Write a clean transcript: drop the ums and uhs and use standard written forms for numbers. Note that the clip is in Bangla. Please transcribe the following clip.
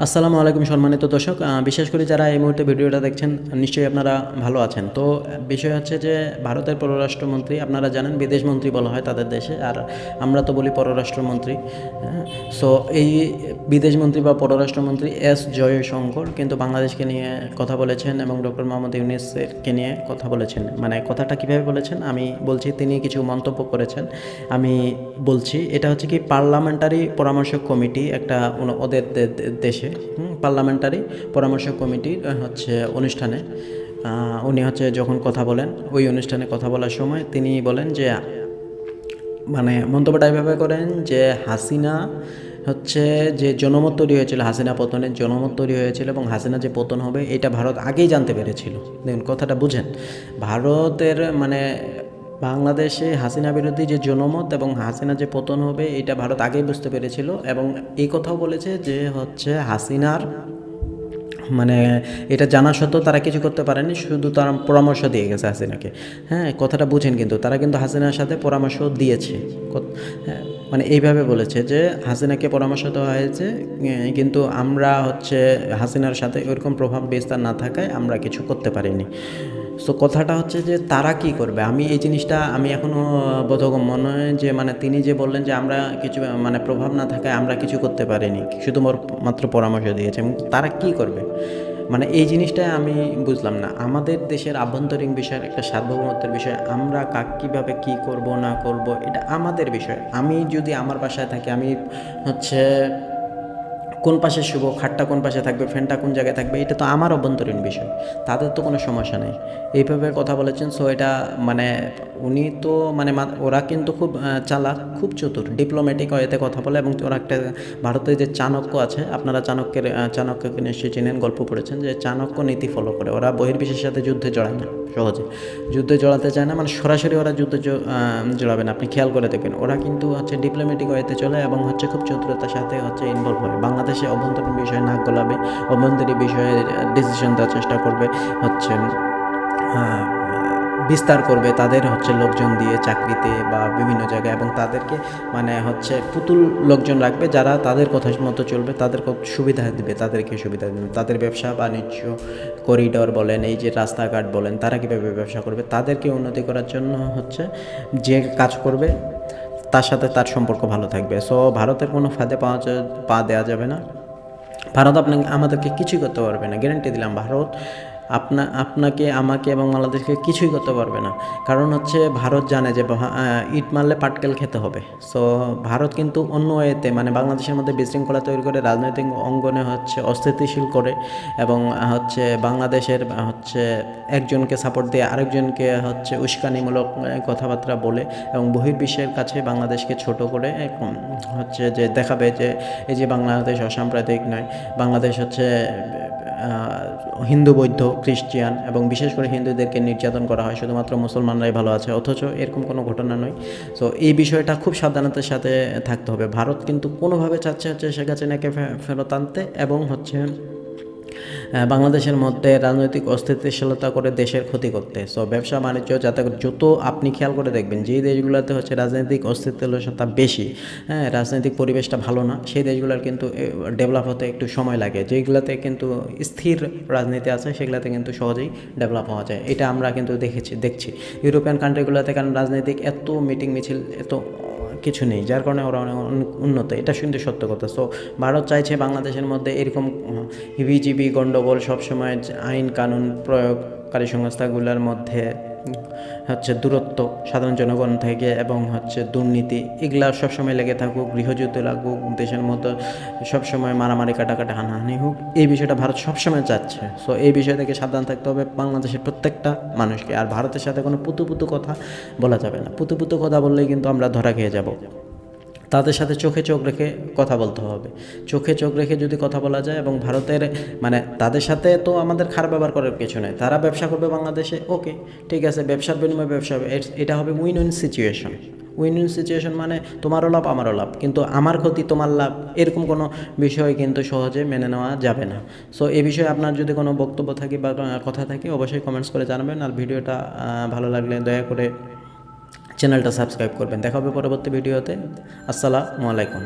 আসসালামু আলাইকুম সম্মানিত দর্শক, বিশেষ করে যারা এই মুহূর্তে ভিডিওটা দেখছেন নিশ্চয়ই আপনারা ভালো আছেন। তো বিষয় হচ্ছে যে ভারতের পররাষ্ট্রমন্ত্রী, আপনারা জানেন বিদেশমন্ত্রী বলা হয় তাদের দেশে, আর আমরা তো বলি পররাষ্ট্রমন্ত্রী। সো এই বিদেশমন্ত্রী বা পররাষ্ট্রমন্ত্রী এস জয়শঙ্কর কিন্তু বাংলাদেশকে নিয়ে কথা বলেছেন এবং ডক্টর মোহাম্মদ ইউনূসকে নিয়ে কথা বলেছেন। মানে কথাটা কীভাবে বলেছেন আমি বলছি, তিনি কিছু মন্তব্য করেছেন, আমি বলছি। এটা হচ্ছে কি পার্লামেন্টারি পরামর্শক কমিটি, একটা ওদের দেশে পার্লামেন্টারি পরামর্শক কমিটির হচ্ছে অনুষ্ঠানে উনি হচ্ছে যখন কথা বলেন, ওই অনুষ্ঠানে কথা বলার সময় তিনি বলেন যে, মানে মন্তব্যটা এভাবে করেন যে হাসিনা হচ্ছে যে জনমত তৈরি হয়েছিল, হাসিনা পতনের জনমত তৈরি হয়েছিল এবং হাসিনা যে পতন হবে এটা ভারত আগেই জানতে পেরেছিল। দেখুন কথাটা বুঝেন, ভারতের মানে বাংলাদেশে হাসিনা বিরোধী যে জনমত এবং হাসিনা যে পতন হবে এটা ভারত আগেই বুঝতে পেরেছিল এবং এই কথাও বলেছে যে হচ্ছে হাসিনার মানে এটা জানা সত্ত্বেও তারা কিছু করতে পারেনি, শুধু তারা পরামর্শ দিয়ে গেছে হাসিনাকে। হ্যাঁ, কথাটা বুঝেন, কিন্তু তারা কিন্তু হাসিনার সাথে পরামর্শ দিয়েছে। হ্যাঁ, মানে এইভাবে বলেছে যে হাসিনাকে পরামর্শ দেওয়া হয়েছে, কিন্তু আমরা হচ্ছে হাসিনার সাথে ওইরকম প্রভাব বিস্তার না থাকায় আমরা কিছু করতে পারিনি। সো কথাটা হচ্ছে যে তারা কি করবে, আমি এই জিনিসটা আমি এখনও বোধগম্য নয় যে মানে তিনি যে বললেন যে আমরা কিছু মানে প্রভাব না থাকায় আমরা কিছু করতে পারিনি, শুধুমাত্র পরামর্শ দিয়েছে, এবং তারা কি করবে মানে এই জিনিসটা আমি বুঝলাম না। আমাদের দেশের আভ্যন্তরীণ বিষয়ের একটা সার্বভৌমত্বের বিষয়, আমরা কীভাবে কী করব না করব এটা আমাদের বিষয়। আমি যদি আমার বাসায় থাকি, আমি হচ্ছে কোন পাশে শুভ, খাটটা কোন পাশে থাকবে, ফ্যানটা কোন জায়গায় থাকবে, এটা তো আমার অভ্যন্তরীণ বিষয়, তাদের তো কোনো সমস্যা নেই। এইভাবে কথা বলেছেন। সো এটা মানে উনি তো মানে ওরা কিন্তু খুব চালাক, খুব চতুর, ডিপ্লোম্যাটিক ওয়েতে কথা বলে, এবং ওরা একটা ভারতের যে চাণক্য আছে, আপনারা চাণক্যকে নিশ্চয়ই চেনেন, গল্প পড়েছেন, যে চাণক্য নীতি ফলো করে। ওরা বহির্বিশ্বের সাথে যুদ্ধে জড়ায় না, সহজে যুদ্ধে জড়াতে চায় না, মানে সরাসরি ওরা যুদ্ধে জড়াবে না। আপনি খেয়াল করে দেখবেন ওরা কিন্তু হচ্ছে ডিপ্লোম্যাটিক ওয়েতে চলে এবং হচ্ছে খুব চতুরতার সাথে হচ্ছে ইনভলভ হয়। বাংলাদেশে অভ্যন্তরীণ বিষয়ে নাক গলাবে, অভ্যন্তরীণ বিষয়ে ডিসিশন দেওয়ার চেষ্টা করবে, হচ্ছে বিস্তার করবে তাদের হচ্ছে লোকজন দিয়ে চাকরিতে বা বিভিন্ন জায়গায়, এবং তাদেরকে মানে হচ্ছে পুতুল লোকজন রাখবে যারা তাদের কথা মতো চলবে, তাদের সুবিধা দেবে, তাদেরকে সুবিধা দেবে। তাদের ব্যবসা বাণিজ্য করিডর বলেন, এই যে রাস্তাঘাট বলেন, তারা কীভাবে ব্যবসা করবে, তাদেরকে উন্নতি করার জন্য হচ্ছে যে কাজ করবে তার সাথে তার সম্পর্ক ভালো থাকবে। সো ভারতের কোনো ফাঁদে পা দেওয়া যাবে না। ভারত আমাদেরকে কিছুই করতে পারবে না, গ্যারান্টি দিলাম। ভারত আপনাকে আমাকে এবং বাংলাদেশকে কিছুই করতে পারবে না। কারণ হচ্ছে ভারত জানে যে ইট মারলে পাটকেল খেতে হবে। সো ভারত কিন্তু অন্য ওয়েতে মানে বাংলাদেশের মধ্যে বিশৃঙ্খলা তৈরি করে, রাজনৈতিক অঙ্গনে হচ্ছে অস্থিতিশীল করে, এবং হচ্ছে বাংলাদেশের হচ্ছে একজনকে সাপোর্ট দিয়ে আরেকজনকে হচ্ছে উস্কানিমূলক কথাবার্তা বলে, এবং বহির্বিশ্বের কাছে বাংলাদেশকে ছোট করে হচ্ছে যে দেখাবে যে এই যে বাংলাদেশ অসাম্প্রদায়িক নয়, বাংলাদেশ হচ্ছে হিন্দু, বৌদ্ধ, খ্রিস্টান এবং বিশেষ করে হিন্দুদেরকে নির্যাতন করা হয়, শুধুমাত্র মুসলমানরাই ভালো আছে, অথচ এরকম কোনো ঘটনা নয়। সো এই বিষয়টা খুব সাবধানতার সাথে থাকতে হবে। ভারত কিন্তু কোনোভাবে চাচ্ছে হচ্ছে শেখ হাসিনাকে ফেরত আনতে, এবং হচ্ছে বাংলাদেশের মধ্যে রাজনৈতিক অস্থিতিশীলতা করে দেশের ক্ষতি করতে। সো ব্যবসা বাণিজ্য যাতে যত আপনি খেয়াল করে দেখবেন যেই দেশগুলোতে হচ্ছে রাজনৈতিক অস্থিতিশীলতা বেশি, হ্যাঁ, রাজনৈতিক পরিবেশটা ভালো না, সেই দেশগুলোর কিন্তু ডেভেলপ হতে একটু সময় লাগে। যেগুলোতে কিন্তু স্থির রাজনীতি আছে সেগুলোতে কিন্তু সহজেই ডেভেলপ হওয়া যায়। এটা আমরা কিন্তু দেখছি ইউরোপিয়ান কান্ট্রিগুলোতে, কারণ রাজনৈতিক এত মিটিং মিছিল এত কিছু নেই, যার কারণে ওরা অনেক উন্নত, এটা শুনতে সত্য কথা। সো ভারত চাইছে বাংলাদেশের মধ্যে এরকম হিবিজিবি গণ্ডগোল, সবসময় আইন কানুন প্রয়োগকারী সংস্থাগুলোর মধ্যে হচ্ছে দূরত্ব সাধারণ জনগণ থেকে, এবং হচ্ছে দুর্নীতি, এগুলা সবসময় লেগে থাকুক, গৃহযুদ্ধ লাগুক, দেশের মতো সবসময় মারামারি কাটাকাটি হানাহানি হোক, এই বিষয়টা ভারত সবসময় চাচ্ছে। সো এই বিষয় থেকে সাবধান থাকতে হবে বাংলাদেশের প্রত্যেকটা মানুষকে। আর ভারতের সাথে কোনো পুতু কথা বলা যাবে না। পুতু কথা বললেই কিন্তু আমরা ধরা খেয়ে যাব। তাদের সাথে চোখে চোখ রেখে কথা বলতে হবে। চোখে চোখ রেখে যদি কথা বলা যায়, এবং ভারতের মানে তাদের সাথে তো আমাদের খারাপ ব্যবহার করার কিছু নেই। তারা ব্যবসা করবে বাংলাদেশে, ওকে ঠিক আছে, ব্যবসার বিনিময়ে ব্যবসা হবে, এটা হবে win win situation. Win win situation মানে তোমারও লাভ আমারও লাভ, কিন্তু আমার ক্ষতি তোমার লাভ, এরকম কোনো বিষয় কিন্তু সহজে মেনে নেওয়া যাবে না। সো এই বিষয়ে আপনার যদি কোনো বক্তব্য থাকে বা কথা থাকে অবশ্যই কমেন্টস করে জানাবেন। আর ভিডিওটা ভালো লাগলে দয়া করে চ্যানেলটা সাবস্ক্রাইব করবেন। দেখা হবে পরবর্তী ভিডিওতে। আসসালামু আলাইকুম।